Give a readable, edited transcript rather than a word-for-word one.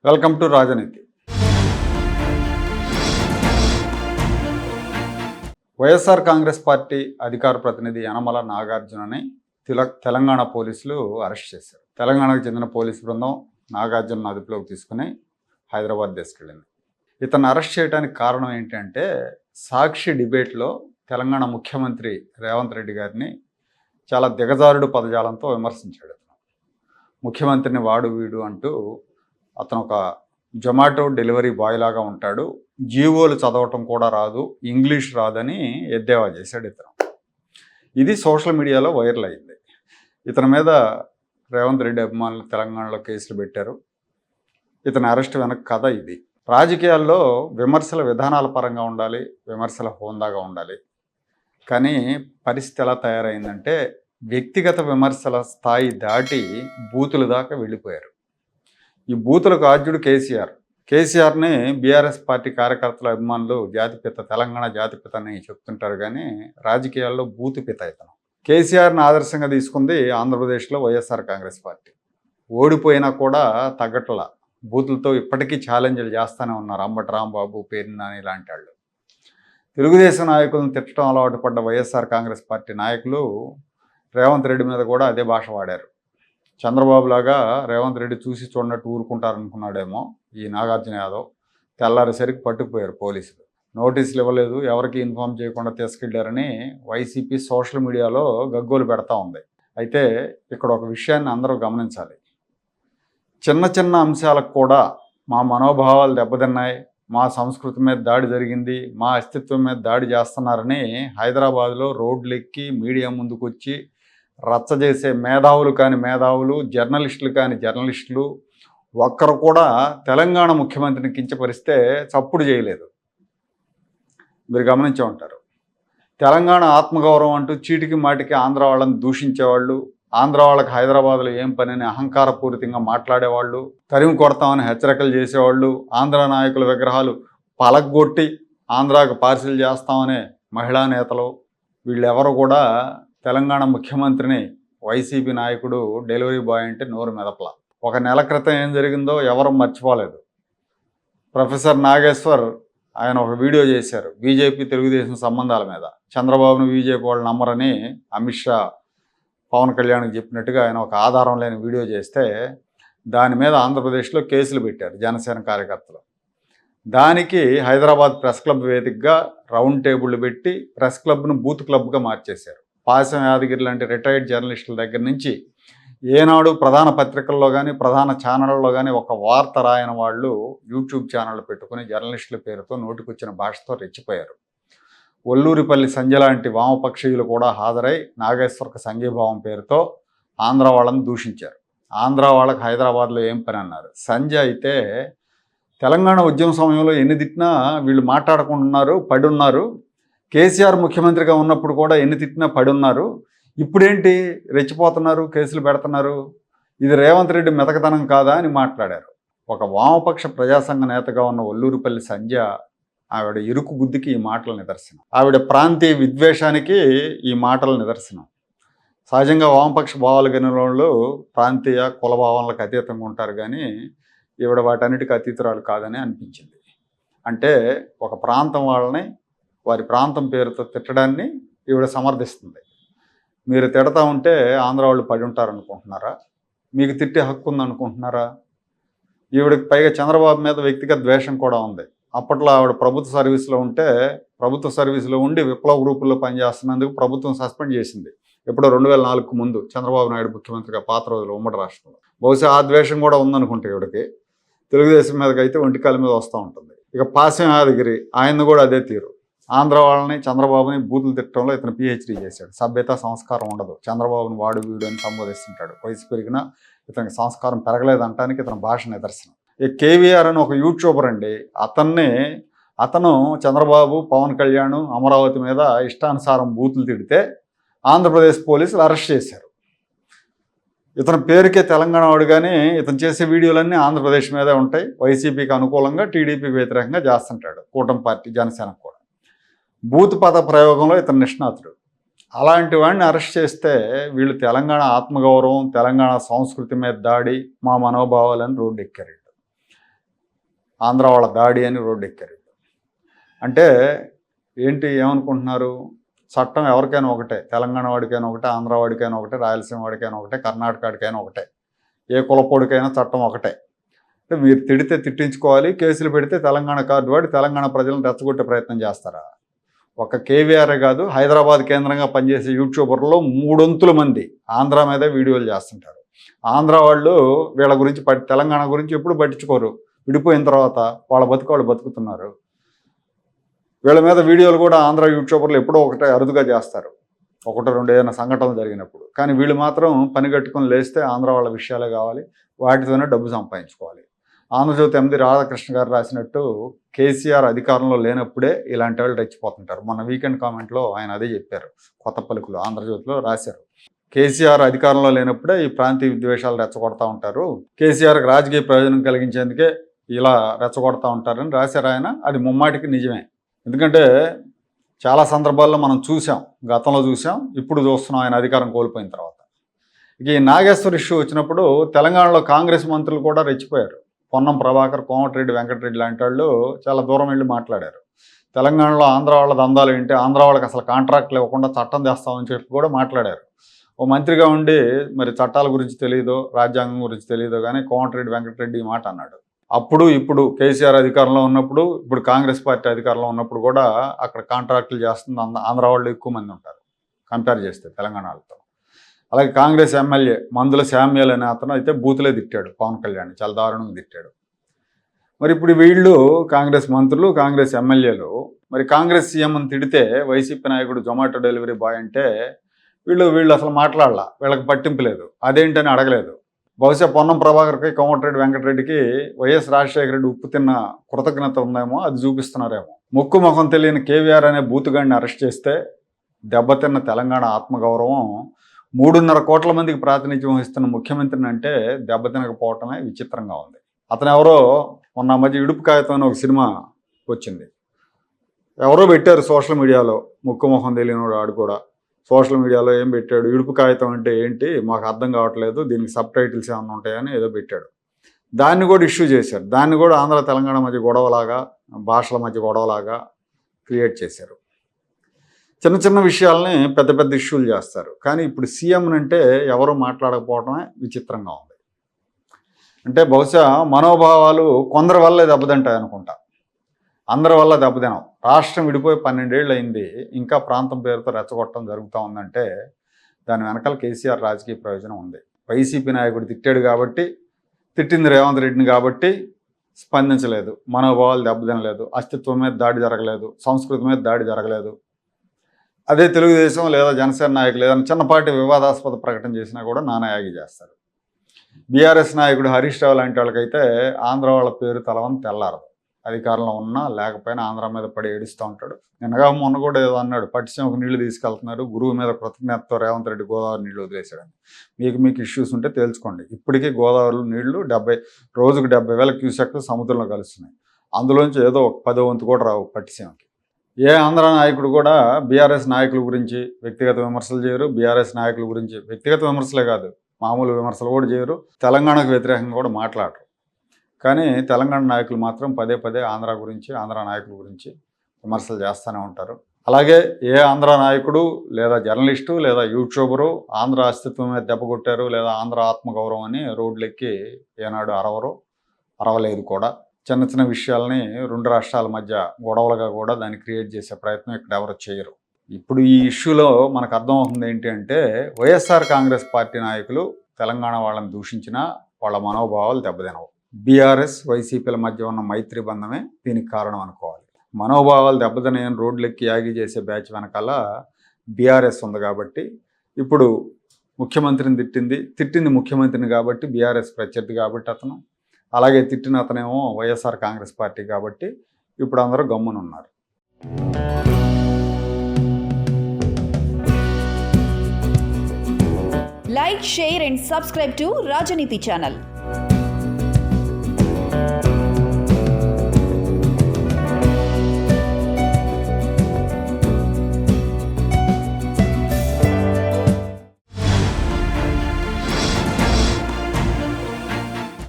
Welcome to రాజనీతి. YSR Congress party అధికార ప్రతినిధి యనమల నాగార్జునని తెలంగాణ పోలీసులు అరెస్ట్ చేశారు. తెలంగాణకు చెందిన పోలీసు బృందం నాగార్జున అదుపులోకి తీసుకుని హైదరాబాద్ తీసుకెళ్ళింది. ఇతను అరెస్ట్ చేయడానికి కారణం ఏంటంటే, సాక్షి డిబేట్లో తెలంగాణ ముఖ్యమంత్రి రేవంత్ రెడ్డి గారిని చాలా దిగజారుడు పదజాలంతో విమర్శించాడు. ముఖ్యమంత్రిని వాడు వీడు అంటూ అతను ఒక జొమాటో డెలివరీ బాయ్ లాగా ఉంటాడు, జీవోలు చదవటం కూడా రాదు, ఇంగ్లీష్ రాదని ఎద్దేవా చేశాడు ఇతను. ఇది సోషల్ మీడియాలో వైరల్ అయింది. ఇతని మీద రేవంత్ రెడ్డి అభిమానులు తెలంగాణలో కేసులు పెట్టారు. ఇతని అరెస్ట్ వెనక కథ ఇది. రాజకీయాల్లో విమర్శల విధానాల పరంగా ఉండాలి, విమర్శల హోందాగా ఉండాలి. కానీ పరిస్థితి ఎలా తయారైందంటే, వ్యక్తిగత విమర్శల స్థాయి దాటి బూతుల దాకా వెళ్ళిపోయారు. ఈ బూతులకు ఆద్యుడు కేసీఆర్ని బీఆర్ఎస్ పార్టీ కార్యకర్తల అభిమానులు జాతిపిత, తెలంగాణ జాతిపిత అని చెప్తుంటారు. కానీ రాజకీయాల్లో బూతుపిత ఇతను. కేసీఆర్ని ఆదర్శంగా తీసుకుంది ఆంధ్రప్రదేశ్లో వైఎస్ఆర్ కాంగ్రెస్ పార్టీ. ఓడిపోయినా కూడా తగ్గట్ల బూతులతో ఇప్పటికీ ఛాలెంజ్లు చేస్తూనే ఉన్నారు. అంబటి రాంబాబు, పేర్ని నాని లాంటి వాళ్ళు. తెలుగుదేశం నాయకులను తిట్టడం అలవాటు పడ్డ వైఎస్ఆర్ కాంగ్రెస్ పార్టీ నాయకులు రేవంత్ రెడ్డి మీద కూడా అదే భాష వాడారు. చంద్రబాబు లాగా రేవంత్ రెడ్డి చూసి చూడనట్టు ఊరుకుంటారనుకున్నాడేమో ఈ నాగార్జున యాదవ్. తెల్లారేసరికి పట్టుకుపోయారు పోలీసులు. నోటీసులు ఇవ్వలేదు, ఎవరికి ఇన్ఫామ్ చేయకుండా తీసుకెళ్లారని వైసీపీ సోషల్ మీడియాలో గగ్గోలు పెడతా ఉంది. అయితే ఇక్కడ ఒక విషయాన్ని అందరూ గమనించాలి. చిన్న చిన్న అంశాలకు కూడా మా మనోభావాలు దెబ్బతిన్నాయి, మా సంస్కృతి మీద దాడి జరిగింది, మా అస్తిత్వం మీద దాడి చేస్తున్నారని హైదరాబాద్లో రోడ్లెక్కి మీడియా ముందుకు వచ్చి రచ్చ చేసే మేధావులు కాని మేధావులు, జర్నలిస్టులు కాని జర్నలిస్టులు ఒక్కరు కూడా తెలంగాణ ముఖ్యమంత్రిని కించపరిస్తే చప్పుడు చేయలేదు. మీరు గమనించే ఉంటారు. తెలంగాణ ఆత్మగౌరవం అంటూ చీటికి మాటికి ఆంధ్ర వాళ్ళని దూషించేవాళ్ళు, ఆంధ్ర వాళ్ళకి హైదరాబాద్లో ఏం పని అని అహంకారపూరితంగా మాట్లాడేవాళ్ళు, తరిమి కొడతామని హెచ్చరికలు చేసేవాళ్ళు, ఆంధ్ర నాయకుల విగ్రహాలు పలగొట్టి ఆంధ్రాకు పార్సిల్ చేస్తామనే మహిళా నేతలు, వీళ్ళెవరు కూడా తెలంగాణ ముఖ్యమంత్రిని వైసీపీ నాయకుడు డెలివరీ బాయ్ అంటే నోరు మెదపల. ఒక నెల క్రితం ఏం జరిగిందో ఎవరు మర్చిపోలేదు. ప్రొఫెసర్ నాగేశ్వర్ ఆయన ఒక వీడియో చేశారు బీజేపీ తెలుగుదేశం సంబంధాల మీద. చంద్రబాబును బీజేపీ వాళ్ళు నమ్మరని అమిత్ షా పవన్ కళ్యాణ్కి చెప్పినట్టుగా ఆయన ఒక ఆధారం లేని వీడియో చేస్తే దాని మీద ఆంధ్రప్రదేశ్లో కేసులు పెట్టారు జనసేన కార్యకర్తలు. దానికి హైదరాబాద్ ప్రెస్ క్లబ్ వేదికగా రౌండ్ టేబుల్ పెట్టి ప్రెస్ క్లబ్ను బూత్ క్లబ్గా మార్చేశారు. పాసం యాదగిరి లాంటి రిటైర్డ్ జర్నలిస్టుల దగ్గర నుంచి ఏనాడు ప్రధాన పత్రికల్లో కానీ ప్రధాన ఛానళ్ళలో కానీ ఒక వార్త రాయని వాళ్ళు యూట్యూబ్ ఛానళ్ళు పెట్టుకుని జర్నలిస్టుల పేరుతో నోటికొచ్చిన భాషతో రెచ్చిపోయారు. ఒల్లూరిపల్లి సంజయ్ లాంటి వామపక్షీయులు కూడా హాజరై నాగేశ్వర్కి సంఘీభావం పేరుతో ఆంధ్ర వాళ్ళని దూషించారు. ఆంధ్ర వాళ్ళకి హైదరాబాద్లో ఏం పని అన్నారు. సంజయ్ అయితే తెలంగాణ ఉద్యమ సమయంలో ఎన్ని తిట్టినా వీళ్ళు మాట్లాడకుండా పడి ఉన్నారు, కేసీఆర్ ముఖ్యమంత్రిగా ఉన్నప్పుడు కూడా ఎన్ని తిట్టినా పడి ఉన్నారు, ఇప్పుడేంటి రెచ్చిపోతున్నారు, కేసులు పెడుతున్నారు, ఇది రేవంత్ రెడ్డి మెతకతనం కాదా అని మాట్లాడారు. ఒక వామపక్ష ప్రజాసంఘ నేతగా ఉన్న ఒల్లూరుపల్లి సంజయ్ ఆవిడ ఇరుకు బుద్ధికి ఈ మాటల నిదర్శనం. ఆవిడ ప్రాంతీయ విద్వేషానికి ఈ మాటల నిదర్శనం. సహజంగా వామపక్ష భావాలు కలిగిన వాళ్ళు ప్రాంతీయ కుల భావాలకు అతీతంగా ఉంటారు, కానీ ఈవిడ వాటన్నిటికీ అతీతురాలు కాదని అనిపించింది. అంటే ఒక ప్రాంతం వాళ్ళని వారి ప్రాంతం పేరుతో తిట్టడాన్ని ఈవిడ సమర్థిస్తుంది. మీరు తిడతా ఉంటే ఆంధ్ర వాళ్ళు పడి ఉంటారనుకుంటున్నారా? మీకు తిట్టే హక్కు ఉందనుకుంటున్నారా? ఈవిడకి పైగా చంద్రబాబు మీద వ్యక్తిగత ద్వేషం కూడా ఉంది. అప్పట్లో ఆవిడ ప్రభుత్వ సర్వీస్లో ఉంటే, ప్రభుత్వ సర్వీస్లో ఉండి విప్లవ గ్రూపుల్లో పనిచేస్తున్నందుకు ప్రభుత్వం సస్పెండ్ చేసింది. ఎప్పుడో 2004కు ముందు చంద్రబాబు నాయుడు ముఖ్యమంత్రిగా పాత రోజులు ఉమ్మడి రాష్ట్రంలో. బహుశా ఆ ద్వేషం కూడా ఉందనుకుంటే ఈవిడకి. తెలుగుదేశం మీదకి అయితే ఒంటికాల మీద వస్తూ ఉంటుంది. ఇక పాసం యాదగిరి ఆయన్ని కూడా అదే తీరు. ఆంధ్ర వాళ్ళని చంద్రబాబుని బూతులు తిట్టడంలో ఇతను పిహెచ్డీ చేశాడు. సభ్యత సంస్కారం ఉండదు, చంద్రబాబుని వాడు వీడు అని సంబోధిస్తుంటాడు. వయసు పెరిగినా ఇతనికి సంస్కారం పెరగలేదంటానికి ఇతని భాష నిదర్శనం. ఈ కేవీఆర్ అని ఒక యూట్యూబర్ అండి, అతను చంద్రబాబు, పవన్ కళ్యాణ్, అమరావతి మీద ఇష్టానుసారం బూతులు తిడితే ఆంధ్రప్రదేశ్ పోలీసులు అరెస్ట్ చేశారు. ఇతని పేరుకే తెలంగాణ వాడు, కానీ ఇతను చేసే వీడియోలన్నీ ఆంధ్రప్రదేశ్ మీదే ఉంటాయి. వైసీపీకి అనుకూలంగా, టీడీపీకి వ్యతిరేకంగా చేస్తుంటాడు. కూటమి పార్టీ జనసేనకు కూడా బూత్ పద ప్రయోగంలో ఇతను నిష్ణాతుడు. అలాంటి వాడిని అరెస్ట్ చేస్తే వీళ్ళు తెలంగాణ ఆత్మగౌరవం, తెలంగాణ సంస్కృతి మీద దాడి, మా మనోభావాలని రోడ్డు ఎక్కారు. ఆంధ్ర వాళ్ళ దాడి అని రోడ్డు ఎక్కారు. అంటే ఏంటి ఏమనుకుంటున్నారు, చట్టం ఎవరికైనా ఒకటే, తెలంగాణ వాడికైనా ఒకటే, ఆంధ్ర వాడికైనా ఒకటే, రాయలసీమ వాడికైనా ఒకటే, కర్ణాటక వాడికైనా ఒకటే, ఏ కులపోడికైనా చట్టం ఒకటే. అంటే మీరు తిడితే తిట్టించుకోవాలి, కేసులు పెడితే తెలంగాణ కార్డు వాడి తెలంగాణ ప్రజలను రెచ్చగొట్టే ప్రయత్నం చేస్తారా? ఒక కేవీఆర్ కాదు, హైదరాబాద్ కేంద్రంగా పనిచేసే యూట్యూబర్లో 300 మంది ఆంధ్ర మీదే వీడియోలు చేస్తుంటారు. ఆంధ్ర వాళ్ళు వీళ్ళ గురించి తెలంగాణ గురించి ఎప్పుడు పట్టించుకోరు. విడిపోయిన తర్వాత వాళ్ళ వాళ్ళు బతుకుతున్నారు. వీళ్ళ మీద వీడియోలు కూడా ఆంధ్ర యూట్యూబర్లు ఎప్పుడో ఒకటే అరుదుగా చేస్తారు, ఒకటో రెండు ఏదైనా సంఘటనలు జరిగినప్పుడు. కానీ వీళ్ళు మాత్రం పని కట్టుకొని లేస్తే ఆంధ్ర వాళ్ళ విషయాలే కావాలి, వాటితోనే డబ్బు సంపాదించుకోవాలి. ఆంధ్రజ్యోతి ఎండి రాధాకృష్ణ గారు రాసినట్టు కేసీఆర్ అధికారంలో లేనప్పుడే ఇలాంటి వాళ్ళు రెచ్చిపోతుంటారు. మొన్న వీకెండ్ కామెంట్లో ఆయన అదే చెప్పారు. కొత్త పలుకులు ఆంధ్రజ్యోతిలో రాశారు. కేసీఆర్ అధికారంలో లేనప్పుడే ఈ ప్రాంతీయ విద్వేషాలు రెచ్చగొడతా ఉంటారు, కేసీఆర్కి రాజకీయ ప్రయోజనం కలిగించేందుకే ఇలా రెచ్చగొడతా ఉంటారని రాశారు ఆయన. అది ముమ్మాటికి నిజమే. ఎందుకంటే చాలా సందర్భాల్లో మనం చూసాం, గతంలో చూసాం, ఇప్పుడు చూస్తున్నాం ఆయన అధికారం కోల్పోయిన తర్వాత. ఇక ఈ నాగేశ్వర్ ఇష్యూ వచ్చినప్పుడు తెలంగాణలో కాంగ్రెస్ మంత్రులు కూడా రెచ్చిపోయారు. పొన్నం ప్రభాకర్, కోమటిరెడ్డి వెంకటరెడ్డి లాంటి వాళ్ళు చాలా దూరం వెళ్ళి మాట్లాడారు. తెలంగాణలో ఆంధ్ర వాళ్ళ దందాలు ఏంటి, ఆంధ్ర వాళ్ళకి అసలు కాంట్రాక్ట్లు ఇవ్వకుండా చట్టం తెస్తామని చెప్పి కూడా మాట్లాడారు. ఓ మంత్రిగా ఉండి మరి చట్టాల గురించి తెలియదో, రాజ్యాంగం గురించి తెలియదో కానీ కోమటిరెడ్డి వెంకటరెడ్డి ఈ మాట అన్నాడు. అప్పుడు ఇప్పుడు కేసీఆర్ అధికారంలో ఉన్నప్పుడు, ఇప్పుడు కాంగ్రెస్ పార్టీ అధికారంలో ఉన్నప్పుడు కూడా అక్కడ కాంట్రాక్టులు చేస్తుంది ఆంధ్ర వాళ్ళు ఎక్కువ మంది ఉంటారు కంపేర్ చేస్తే తెలంగాణతో. అలాగే కాంగ్రెస్ ఎమ్మెల్యే మందుల శామ్యాల్ అనే అతను అయితే బూతులే తిట్టాడు పవన్ కళ్యాణ్, చాలా దారుణంగా తిట్టాడు. మరి ఇప్పుడు వీళ్ళు కాంగ్రెస్ మంత్రులు, కాంగ్రెస్ ఎమ్మెల్యేలు మరి కాంగ్రెస్ సీఎంని తిడితే వైసీపీ నాయకుడు జొమాటో డెలివరీ బాయ్ అంటే వీళ్ళు అసలు మాట్లాడలా, వీళ్ళకి పట్టింపు లేదు, అదేంటని అడగలేదు. బహుశా పొన్నం ప్రభాకర్కి, కోమటిరెడ్డి వెంకటరెడ్డికి వైఎస్ రాజశేఖర రెడ్డి ఉప్పు తిన్న కృతజ్ఞత ఉందేమో, అది చూపిస్తున్నారేమో. ముక్కు ముఖం తెలియని కేవీఆర్ అనే బూతుగాడిని అరెస్ట్ చేస్తే దెబ్బతిన్న తెలంగాణ ఆత్మగౌరవం 3.5 కోట్ల మందికి ప్రాతినిధ్యం వహిస్తున్న ముఖ్యమంత్రిని అంటే దెబ్బతినకపోవటమే విచిత్రంగా ఉంది. అతను ఎవరో మొన్న మధ్య ఇడుపు కాగితం అని ఒక సినిమా వచ్చింది, ఎవరో పెట్టారు సోషల్ మీడియాలో, ముక్కు ముఖం తెలియనివాడు ఆడు కూడా సోషల్ మీడియాలో ఏం పెట్టాడు, ఇడుపు కాగితం అంటే ఏంటి మాకు అర్థం కావట్లేదు, దీనికి సబ్ టైటిల్స్ ఏమైనా ఉంటాయని ఏదో పెట్టాడు. దాన్ని కూడా ఇష్యూ చేశారు. దాన్ని కూడా ఆంధ్ర తెలంగాణ మధ్య గొడవలాగా, భాషల మధ్య గొడవలాగా క్రియేట్ చేశారు. చిన్న చిన్న విషయాలని పెద్ద పెద్ద ఇష్యూలు చేస్తారు. కానీ ఇప్పుడు సీఎం అంటే ఎవరు మాట్లాడకపోవడమే విచిత్రంగా ఉంది. అంటే బహుశా మనోభావాలు కొందరి వల్లే దెబ్బతింటాయి అనుకుంటా, అందరి వల్ల దెబ్బతినం. రాష్ట్రం విడిపోయి 12 ఏళ్ళు అయింది, ఇంకా ప్రాంతం పేరుతో రెచ్చగొట్టడం జరుగుతూ ఉందంటే దాని వెనకాల కేసీఆర్ రాజకీయ ప్రయోజనం ఉంది. వైసీపీ నాయకుడు తిట్టాడు కాబట్టి, తిట్టింది రేవంత్ రెడ్డిని కాబట్టి స్పందించలేదు, మనోభావాలు దెబ్బతినలేదు, అస్తిత్వం మీద దాడి జరగలేదు, సంస్కృతి మీద దాడి జరగలేదు. అదే తెలుగుదేశం లేదా జనసేన నాయకులు ఏదైనా చిన్నపాటి వివాదాస్పద ప్రకటన చేసినా కూడా నానాయాగి చేస్తారు. బీఆర్ఎస్ నాయకుడు హరీష్ రావు లాంటి వాళ్ళకైతే ఆంధ్ర వాళ్ళ పేరు తలవని తెల్లారదు. అధికారంలో ఉన్నా లేకపోయినా ఆంధ్ర మీద పడి ఏడుస్తూ ఉంటాడు. నిన్నగా మొన్న కూడా ఏదో అన్నాడు, పట్టిసీమకు నీళ్లు తీసుకెళ్తున్నారు, గురువు మీద కృతజ్ఞతతో రేవంత్ రెడ్డి గోదావరి నీళ్లు వదిలేశాడని. మీకు ఇష్యూస్ ఉంటే తేల్చుకోండి. ఇప్పటికీ గోదావరిలో నీళ్లు రోజుకు 70,000 క్యూసెక్లు సముద్రంలో కలుస్తున్నాయి. అందులోంచి ఏదో 10వ వంతు కూడా రావు పట్టిసీమకి. ఏ ఆంధ్ర నాయకుడు కూడా బీఆర్ఎస్ నాయకుల గురించి వ్యక్తిగత విమర్శలు చేయరు, బీఆర్ఎస్ నాయకుల గురించి వ్యక్తిగత విమర్శలే కాదు మామూలు విమర్శలు కూడా చేయరు, తెలంగాణకు వ్యతిరేకంగా కూడా మాట్లాడరు. కానీ తెలంగాణ నాయకులు మాత్రం పదే పదే ఆంధ్ర గురించి, ఆంధ్ర నాయకుల గురించి విమర్శలు చేస్తూనే ఉంటారు. అలాగే ఏ ఆంధ్ర నాయకుడు లేదా జర్నలిస్టు లేదా యూట్యూబరు ఆంధ్ర అస్తిత్వం మీద దెబ్బ కొట్టారు లేదా ఆంధ్ర ఆత్మగౌరవం అని రోడ్లెక్కి ఏనాడు అరవలేదు కూడా. చిన్న చిన్న విషయాలని 2 రాష్ట్రాల మధ్య గొడవలుగా కూడా దాన్ని క్రియేట్ చేసే ప్రయత్నం ఇక్కడ ఎవరు చేయరు. ఇప్పుడు ఈ ఇష్యూలో మనకు అర్థమవుతుంది ఏంటి అంటే, వైఎస్ఆర్ కాంగ్రెస్ పార్టీ నాయకులు తెలంగాణ వాళ్ళని దూషించినా వాళ్ళ మనోభావాలు దెబ్బతినవు. బీఆర్ఎస్ వైసీపీల మధ్య ఉన్న మైత్రి బంధమే దీనికి కారణం అనుకోవాలి. మనోభావాలు దెబ్బతినని రోడ్లెక్కి యాగి చేసే బ్యాచ్ వెనకాల బీఆర్ఎస్ ఉంది కాబట్టి, ఇప్పుడు ముఖ్యమంత్రిని తిట్టింది ముఖ్యమంత్రిని కాబట్టి, బీఆర్ఎస్ ప్రత్యర్థి కాబట్టి అతను, అలాగే తిట్టిన అతనేమో వైఎస్ఆర్ కాంగ్రెస్ పార్టీ కాబట్టి ఇప్పుడు అందరూ గమ్మునున్నారు. Like, share and subscribe to Rajaniti channel.